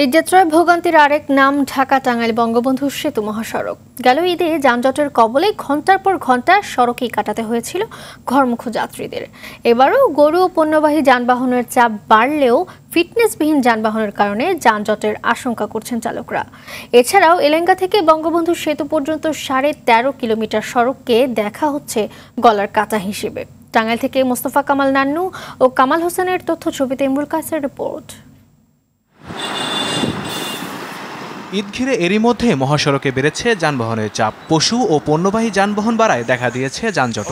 ঈদযাত্রায় ভোগান্তির আরেক নাম ঢাকা-টাঙ্গাইল বঙ্গবন্ধু সেতু মহাসড়ক। গেল ঈদে যানজটের কবলে ঘণ্টার পর ঘণ্টা সড়কেই কাটাতে হয়েছিল ঘরমুখো যাত্রীদের। এবারও গরু ও পণ্যবাহী যানবাহনের চাপ বাড়লেও ফিটনেসবিহীন যানবাহনের কারণে যানজটের আশঙ্কা করছেন চালকরা। এছাড়াও এলেঙ্গা থেকে বঙ্গবন্ধু সেতু পর্যন্ত 13.5 কিলোমিটার সড়ককে দেখা হচ্ছে গলার কাঁটা হিসেবে। টাঙ্গাইল থেকে মোস্তফা কামাল নান্নু ও কামাল হোসেনের তথ্য ছবিতে ইমরুল কায়েসের রিপোর্ট। ঈদ ঘিরে এরই মধ্যে মহাসড়কে বেড়েছে যানবাহনের চাপ। পশু ও পণ্যবাহী যানবাহন বাড়ায় দেখা দিয়েছে যানজট।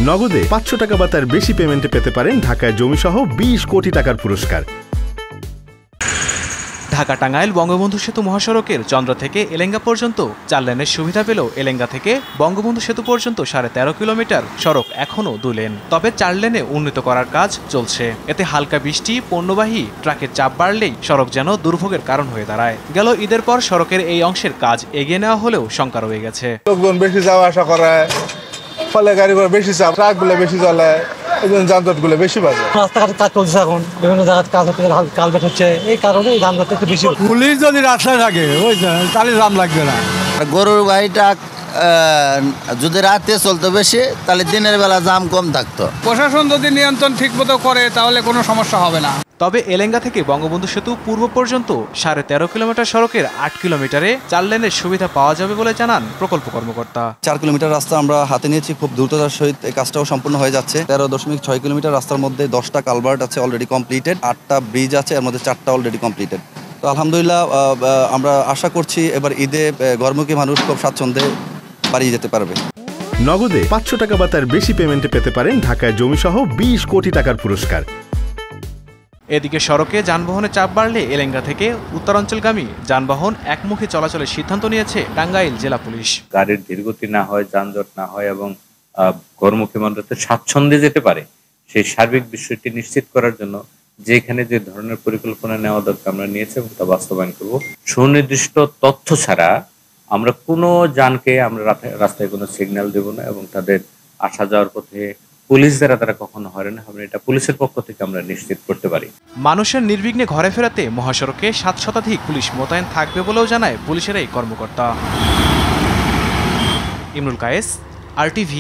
নগদে 500 টাকা বা তার বেশি পেমেন্টে পেতে পারেন ঢাকায় জমিসহ 20 কোটি টাকার পুরস্কার। ঢাকা টাঙ্গাইল বঙ্গবন্ধু সেতু মহাসড়কের চন্দ্র থেকে এলেঙ্গা পর্যন্ত 4 লেনের সুবিধা পেলেও এলেঙ্গা থেকে বঙ্গবন্ধু সেতু পর্যন্ত 13.5 কিলোমিটার সড়ক এখনও 2 লেন। তবে 4 লেনে উন্নীত করার কাজ চলছে। এতে হালকা বৃষ্টি, পণ্যবাহী ট্রাকের চাপ বাড়লেই সড়ক যেন দুর্ভোগের কারণ হয়ে দাঁড়ায়। গেল ঈদের পর সড়কের এই অংশের কাজ এগিয়ে নেওয়া হলেও শঙ্কা রয়ে গেছে। লোকজন বেশি যাওয়া আসা করে, ফলে গাড়িগুলো বেশি চাপ, ট্রাকগুলো বেশি চলে, যানজটগুলো বেশি বাজে। রাস্তাঘাটে কাজ চলছে, এখন বিভিন্ন জায়গায় কাজ হচ্ছে, কালভার্ট হচ্ছে, এই কারণে যানজট একটু বেশি। পুলিশ যদি রাস্তায় থাকে তাহলে জাম লাগবে না। গরুর গাড়ি ট্রাক যদি রাতে চলতো বেশি, তাহলে দিনের বেলা জাম কম থাকতো। প্রশাসন যদি নিয়ন্ত্রণ ঠিকমতো করে তাহলে কোনো সমস্যা হবে না। তবে এলেঙ্গা থেকে বঙ্গবন্ধু সেতু পূর্ব পর্যন্ত 13.5 কিলোমিটার সড়কের 8 কিলোমিটারে 4 লেনের সুবিধা পাওয়া যাবে বলে জানান প্রকল্প কর্মকর্তা। 4 কিলোমিটার রাস্তা আমরা হাতে নিয়েছি, খুব দ্রুততার সহিত এই কাজটাও সম্পূর্ণ হয়ে যাচ্ছে। 13.6 কিলোমিটার রাস্তার মধ্যে 10টা কালভার্ট আছে অলরেডি কমপ্লিটেড, 8টা ব্রিজ আছে, এর মধ্যে 4টা অলরেডি কমপ্লিটেড। তো আলহামদুলিল্লাহ আমরা আশা করছি এবার ঈদে ঘরমুখী মানুষ খুব স্বাচ্ছন্দ্যে বাড়ি যেতে পারবে। নগদে 500 টাকা বা তার বেশি পেমেন্টে পেতে পারেন ঢাকায় জমিসহ 20 কোটি টাকার পুরস্কার। এদিকে সড়কে যানবাহনের চাপ বাড়লে এলেঙ্গা থেকে উত্তরাঞ্চলগামী যানবাহন একমুখী চলাচলের সিদ্ধান্ত নিয়েছে টাঙ্গাইল জেলা পুলিশ। গাড়ির ধীরগতি না হয়, যানজট না হয় এবং ঘরমুখী মানুষ স্বাচ্ছন্দ্যে যেতে পারে, সেই সার্বিক বিষয়টি নিশ্চিত করার জন্য যেখানে যে ধরনের পরিকল্পনা নেওয়া দরকার আমরা নিয়েছি এবং তা বাস্তবায়ন করব। সুনির্দিষ্ট তথ্য ছাড়া আমরা কোনো যানকে আমরা রাস্তায় কোনো সিগন্যাল দেব না এবং তাদের আসা যাওয়ার পথে পুলিশ দ্বারা তারা কখনো হয়রানি হবে না, এটা পুলিশের পক্ষ থেকে আমরা নিশ্চিত করতে পারি। মানুষের নির্বিঘ্নে ঘরে ফেরাতে মহাসড়কে 7 শতাধিক পুলিশ মোতায়েন থাকবে বলেও জানায় পুলিশের এই কর্মকর্তা। ইমরুল কায়েস, RTV।